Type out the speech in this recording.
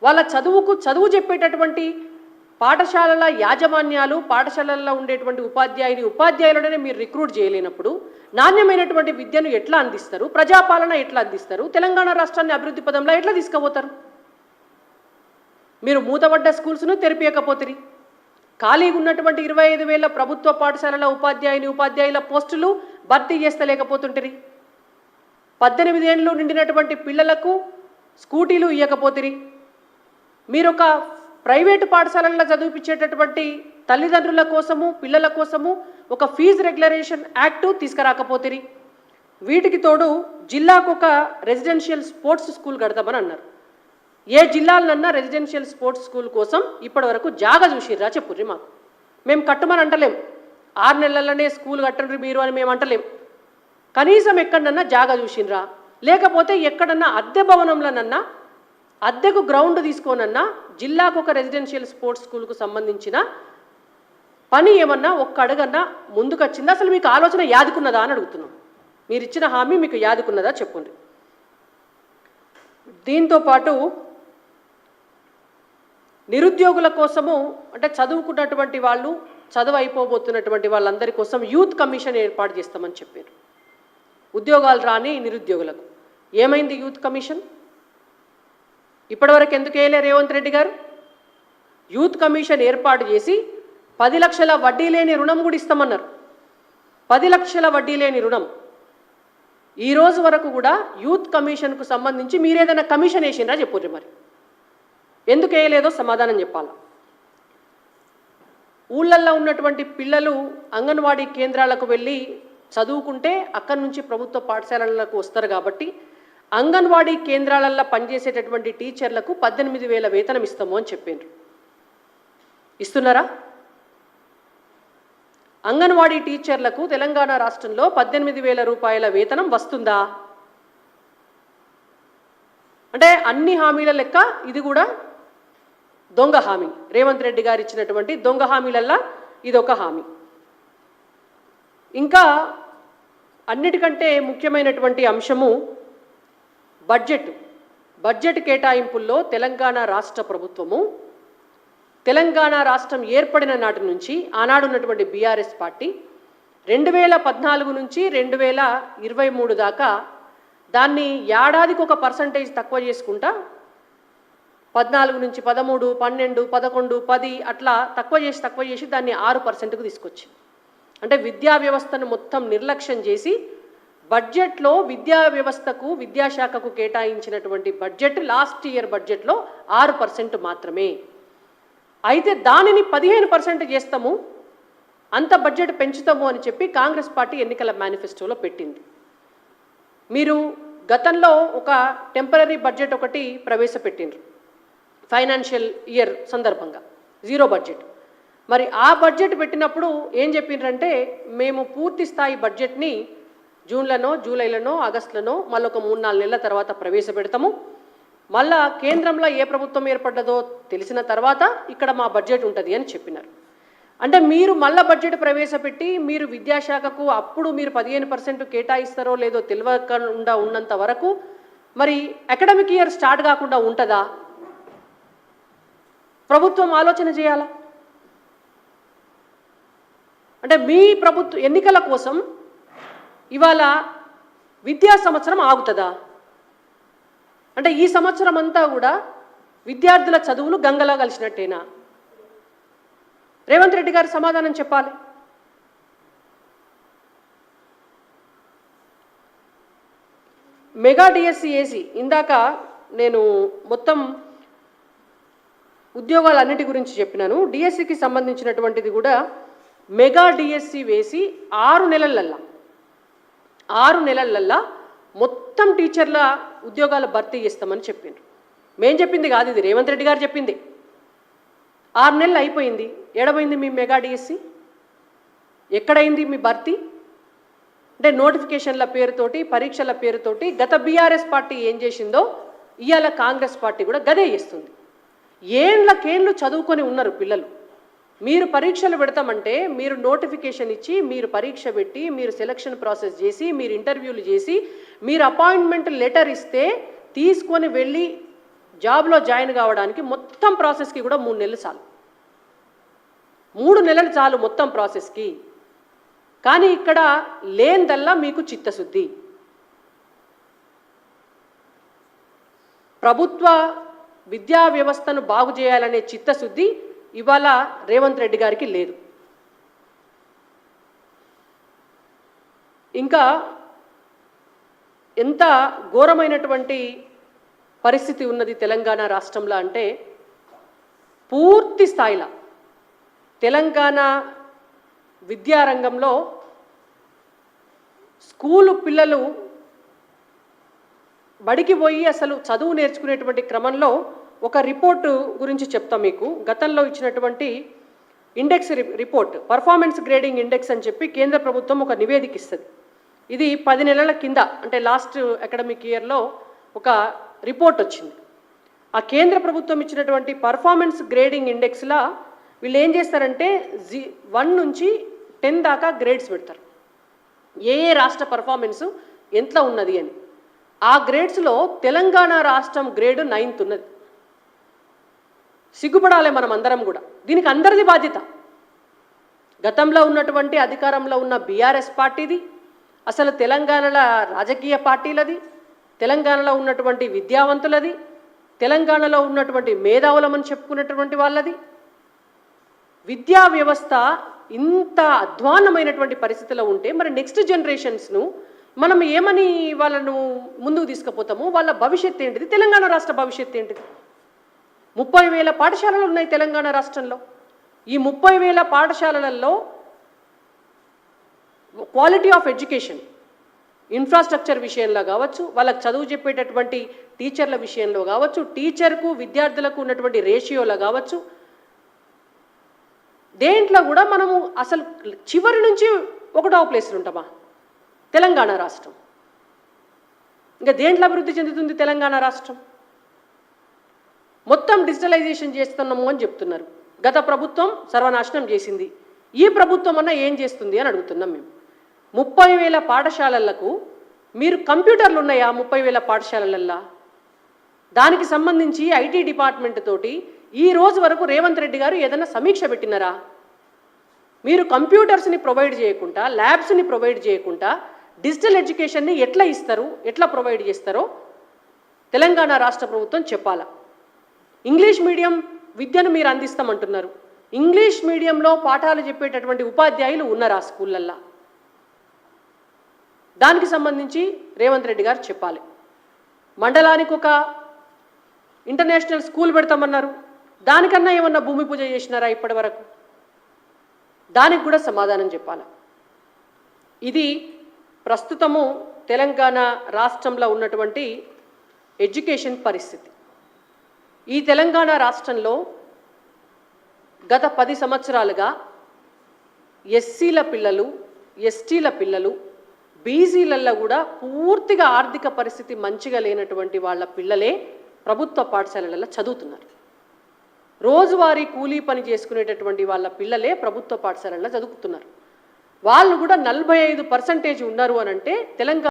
వాళ్ళ చదువు చెప్పేటటువంటి పాఠశాలల యాజమాన్యాలు, పాఠశాలల్లో ఉండేటువంటి ఉపాధ్యాయులనే మీరు రిక్రూట్ చేయలేనప్పుడు నాణ్యమైనటువంటి విద్యను ఎట్లా అందిస్తారు? ప్రజాపాలన ఎట్లా అందిస్తారు? తెలంగాణ రాష్ట్రాన్ని అభివృద్ధి పదంలో ఎట్లా తీసుకుపోతారు? మీరు మూతబడ్డ స్కూల్స్ను తెరిపియకపోతిరి. ఖాళీగా ఉన్నటువంటి 25,000 ప్రభుత్వ పాఠశాలల ఉపాధ్యాయుల పోస్టులు భర్తీ చేస్తలేకపోతుంటిరి. 18 ఏళ్ళు నిండినటువంటి పిల్లలకు స్కూటీలు ఇవ్వకపోతిరి. మీరు ఒక ప్రైవేటు పాఠశాలల్లో చదివించేటటువంటి తల్లిదండ్రుల కోసము, పిల్లల కోసము ఒక ఫీజు రెగ్యులరేషన్ యాక్ట్ తీసుకురాకపోతిరి. వీటికి తోడు జిల్లాకు ఒక రెసిడెన్షియల్ స్పోర్ట్స్ స్కూల్ కడతామని అన్నారు. ఏ జిల్లాలన్నా రెసిడెన్షియల్ స్పోర్ట్స్ స్కూల్ కోసం ఇప్పటి వరకు జాగా చూసిర్రా చెప్పుర్రి మాకు. మేము కట్టమని అంటలేం, 6 నెలల్లోనే స్కూల్ కట్టండి మీరు అని మేము అంటలేం. కనీసం ఎక్కడన్నా జాగా చూసినరా, లేకపోతే ఎక్కడన్నా అద్దె భవనంలోనన్నా అద్దెకు గ్రౌండ్ తీసుకోనన్నా జిల్లాకు ఒక రెసిడెన్షియల్ స్పోర్ట్స్ స్కూల్కు సంబంధించిన పని ఏమన్నా ఒక్క అడుగన్నా ముందుకు వచ్చిందా? అసలు మీకు ఆలోచన యాదుకున్నదా అని అడుగుతున్నాం. మీరు ఇచ్చిన హామీ మీకు యాదుకున్నదా చెప్పండి. దీంతో పాటు నిరుద్యోగుల కోసము, అంటే చదువుకున్నటువంటి వాళ్ళు, చదువు అయిపోబోతున్నటువంటి వాళ్ళందరి కోసం యూత్ కమిషన్ ఏర్పాటు చేస్తామని చెప్పారు. ఉద్యోగాలు రాని నిరుద్యోగులకు ఏమైంది యూత్ కమిషన్? ఇప్పటివరకు ఎందుకు వేయలే రేవంత్ రెడ్డి గారు? యూత్ కమిషన్ ఏర్పాటు చేసి 10 లక్షల వడ్డీ లేని రుణం కూడా ఇస్తామన్నారు. 10 లక్షల వడ్డీ లేని రుణం. ఈ రోజు వరకు కూడా యూత్ కమిషన్కు సంబంధించి మీరేదైనా కమిషన్ వేసిండ్రా చెప్పుర్రి. మరి ఎందుకు వేయలేదో సమాధానం చెప్పాలా. ఊళ్ళల్లో ఉన్నటువంటి పిల్లలు అంగన్వాడీ కేంద్రాలకు వెళ్ళి చదువుకుంటే అక్కడి నుంచి ప్రభుత్వ పాఠశాలలకు వస్తారు కాబట్టి అంగన్వాడీ కేంద్రాలలో పనిచేసేటటువంటి టీచర్లకు 18,000 వేతనం ఇస్తాము అని చెప్పారు. ఇస్తున్నారా? అంగన్వాడీ టీచర్లకు తెలంగాణ రాష్ట్రంలో 18,000 రూపాయల వేతనం వస్తుందా? అంటే అన్ని హామీల లెక్క ఇది కూడా దొంగ హామీ. రేవంత్ రెడ్డి గారు ఇచ్చినటువంటి దొంగ హామీలల్లా ఇదొక హామీ. ఇంకా అన్నిటికంటే ముఖ్యమైనటువంటి అంశము బడ్జెట్ కేటాయింపుల్లో తెలంగాణ రాష్ట్ర ప్రభుత్వము, తెలంగాణ రాష్ట్రం ఏర్పడిన నాటి నుంచి ఆనాడున్నటువంటి బీఆర్ఎస్ పార్టీ 2014 నుంచి 2023 దాకా దాన్ని ఏడాదికి ఒక పర్సంటేజ్ తక్కువ చేసుకుంటా 14 నుంచి 13, 12, 11, 10 అట్లా తక్కువ చేసి దాన్ని 6%కు తీసుకొచ్చింది. అంటే విద్యా వ్యవస్థను మొత్తం నిర్లక్ష్యం చేసి బడ్జెట్లో విద్యా వ్యవస్థకు, విద్యాశాఖకు కేటాయించినటువంటి బడ్జెట్ లాస్ట్ ఇయర్ బడ్జెట్లో 6% మాత్రమే. అయితే దానిని 15% చేస్తాము, అంత బడ్జెట్ పెంచుతాము అని చెప్పి కాంగ్రెస్ పార్టీ ఎన్నికల మేనిఫెస్టోలో పెట్టింది. మీరు గతంలో ఒక టెంపరరీ బడ్జెట్ ఒకటి ప్రవేశపెట్టిండ్రు ఫైనాన్షియల్ ఇయర్ సందర్భంగా, 0 బడ్జెట్. మరి ఆ బడ్జెట్ పెట్టినప్పుడు ఏం చెప్పిండ్రంటే, మేము పూర్తి స్థాయి బడ్జెట్ని జూన్లోనో, జూలైలోనో, ఆగస్టులోనో మళ్ళీ ఒక 3-4 నెలల తర్వాత ప్రవేశపెడతాము. మళ్ళా కేంద్రంలో ఏ ప్రభుత్వం ఏర్పడ్డదో తెలిసిన తర్వాత ఇక్కడ మా బడ్జెట్ ఉంటుంది అని చెప్పినారు. అంటే మీరు మళ్ళా బడ్జెట్ ప్రవేశపెట్టి మీరు విద్యాశాఖకు అప్పుడు మీరు 15% కేటాయిస్తారో లేదో తెలియకుండా ఉన్నంత వరకు మరి అకాడమిక్ ఇయర్ స్టార్ట్ కాకుండా ఉంటుందా? ప్రభుత్వం ఆలోచన చేయాలా. అంటే మీ ప్రభుత్వ ఎన్నికల కోసం ఇవాళ విద్యా సంవత్సరం ఆగుతుందా? అంటే ఈ సంవత్సరం అంతా కూడా విద్యార్థుల చదువులు గంగలా కలిసినట్టేనా? రేవంత్ రెడ్డి గారు సమాధానం చెప్పాలి. మెగా డిఎస్సి వేసి, ఇందాక నేను మొత్తం ఉద్యోగాలన్నిటి గురించి చెప్పినాను, డిఎస్సికి సంబంధించినటువంటిది కూడా మెగా డిఎస్సి వేసి 6 నెలలల్లా మొత్తం టీచర్ల ఉద్యోగాల భర్తీ చేస్తామని చెప్పిండ్రు. మేం చెప్పింది కాదు, ఇది రేవంత్ రెడ్డి గారు చెప్పింది. 6 నెలలు అయిపోయింది, ఎడబోయింది మీ మెగా డిఎస్సి? ఎక్కడైంది మీ భర్తీ? అంటే నోటిఫికేషన్ల పేరుతోటి, పరీక్షల పేరుతోటి గత బీఆర్ఎస్ పార్టీ ఏం చేసిందో ఇవాళ కాంగ్రెస్ పార్టీ కూడా గదే చేస్తుంది. ఏండ్లకేండ్లు చదువుకొని ఉన్నారు పిల్లలు. మీరు పరీక్షలు పెడతామంటే మీరు నోటిఫికేషన్ ఇచ్చి, మీరు పరీక్ష పెట్టి, మీరు సెలక్షన్ ప్రాసెస్ చేసి, మీరు ఇంటర్వ్యూలు చేసి, మీరు అపాయింట్మెంట్ లెటర్ ఇస్తే తీసుకొని వెళ్ళి జాబ్లో జాయిన్ కావడానికి మొత్తం ప్రాసెస్కి కూడా 3 నెలలు చాలు. 3 నెలలు చాలు మొత్తం ప్రాసెస్కి. కానీ ఇక్కడ లేనిదల్లా మీకు చిత్తశుద్ధి. ప్రభుత్వ విద్యా వ్యవస్థను బాగు చేయాలనే చిత్తశుద్ధి ఇవాళ రేవంత్ రెడ్డి గారికి లేదు. ఇంకా ఎంత ఘోరమైనటువంటి పరిస్థితి ఉన్నది తెలంగాణ రాష్ట్రంలో అంటే, పూర్తి స్థాయిలో తెలంగాణ విద్యారంగంలో స్కూలు పిల్లలు బడికి పోయి అసలు చదువు నేర్చుకునేటువంటి క్రమంలో ఒక రిపోర్టు గురించి చెప్తా మీకు. గతంలో ఇచ్చినటువంటి index report, performance grading index అని చెప్పి కేంద్ర ప్రభుత్వం ఒక నివేదిక ఇస్తుంది. ఇది 10 నెలల కింద అంటే లాస్ట్ అకాడమిక్ ఇయర్లో ఒక రిపోర్ట్ వచ్చింది. ఆ కేంద్ర ప్రభుత్వం ఇచ్చినటువంటి పర్ఫార్మెన్స్ గ్రేడింగ్ ఇండెక్స్లా వీళ్ళు ఏం చేస్తారంటే 1 నుంచి 10 దాకా గ్రేడ్స్ పెడతారు. ఏ రాష్ట్ర పర్ఫార్మెన్సు ఎంత ఉన్నది అని. ఆ గ్రేడ్స్లో తెలంగాణ రాష్ట్రం గ్రేడ్ 9th ఉన్నది. సిగ్గుపడాలి మనం అందరం కూడా. దీనికి అందరిది బాధ్యత. గతంలో ఉన్నటువంటి అధికారంలో ఉన్న బీఆర్ఎస్ పార్టీది, అసలు తెలంగాణలో రాజకీయ పార్టీలది, తెలంగాణలో ఉన్నటువంటి విద్యావంతులది, తెలంగాణలో ఉన్నటువంటి మేధావులమని చెప్పుకున్నటువంటి వాళ్ళది. విద్యా వ్యవస్థ ఇంత అధ్వాన్నమైనటువంటి పరిస్థితిలో ఉంటే మరి నెక్స్ట్ జనరేషన్స్ను మనం ఏమని వాళ్ళను ముందుకు తీసుకుపోతాము? వాళ్ళ భవిష్యత్తు ఏంటిది? తెలంగాణ రాష్ట్ర భవిష్యత్తు ఏంటిది? 30,000 పాఠశాలలు ఉన్నాయి తెలంగాణ రాష్ట్రంలో. ఈ 30,000 పాఠశాలలలో క్వాలిటీ ఆఫ్ ఎడ్యుకేషన్, ఇన్ఫ్రాస్ట్రక్చర్ విషయంలో కావచ్చు, వాళ్ళకి చదువు చెప్పేటటువంటి టీచర్ల విషయంలో కావచ్చు, టీచర్కు విద్యార్థులకు ఉన్నటువంటి రేషియోలో కావచ్చు, దేంట్లో కూడా మనము అసలు చివరి నుంచి 1వ ప్లేస్లో ఉంటామా తెలంగాణ రాష్ట్రం? ఇంకా దేంట్లో అభివృద్ధి చెందుతుంది తెలంగాణ రాష్ట్రం? మొత్తం డిజిటలైజేషన్ చేస్తున్నాము అని చెప్తున్నారు. గత ప్రభుత్వం సర్వనాశనం చేసింది, ఈ ప్రభుత్వం అన్నా ఏం చేస్తుంది అని అడుగుతున్నాం మేము. 30,000 పాఠశాలలకు మీరు కంప్యూటర్లు ఉన్నాయా? 30,000 పాఠశాలలల్లో దానికి సంబంధించి ఐటీ డిపార్ట్మెంట్ తోటి ఈ రోజు వరకు రేవంత్ రెడ్డి గారు ఏదైనా సమీక్ష పెట్టినారా? మీరు కంప్యూటర్స్ని ప్రొవైడ్ చేయకుండా, ల్యాబ్స్ని ప్రొవైడ్ చేయకుండా డిజిటల్ ఎడ్యుకేషన్ని ఎట్లా ఇస్తారు, ఎట్లా ప్రొవైడ్ చేస్తారో తెలంగాణ రాష్ట్ర ప్రభుత్వం చెప్పాలా. ఇంగ్లీష్ మీడియం విద్యను మీరు అందిస్తామంటున్నారు. ఇంగ్లీష్ మీడియంలో పాఠాలు చెప్పేటటువంటి ఉపాధ్యాయులు ఉన్నారా స్కూళ్ళల్లో? దానికి సంబంధించి రేవంత్ రెడ్డి గారు చెప్పాలి. మండలానికి ఒక ఇంటర్నేషనల్ స్కూల్ పెడతామన్నారు. దానికన్నా ఏమన్నా భూమి పూజ చేసినారా ఇప్పటి వరకు? దానికి కూడా సమాధానం చెప్పాలి. ఇది ప్రస్తుతము తెలంగాణ రాష్ట్రంలో ఉన్నటువంటి ఎడ్యుకేషన్ పరిస్థితి. ఈ తెలంగాణ రాష్ట్రంలో గత 10 సంవత్సరాలుగా ఎస్సీల పిల్లలు, ఎస్టీల పిల్లలు, బీసీలలో కూడా పూర్తిగా ఆర్థిక పరిస్థితి మంచిగా లేనటువంటి వాళ్ళ పిల్లలే ప్రభుత్వ పాఠశాలలలో చదువుతున్నారు. రోజువారీ కూలీ పని చేసుకునేటటువంటి వాళ్ళ పిల్లలే ప్రభుత్వ పాఠశాలల్లో చదువుతున్నారు. వాళ్ళు కూడా 45% ఉన్నారు అని అంటే తెలంగాణ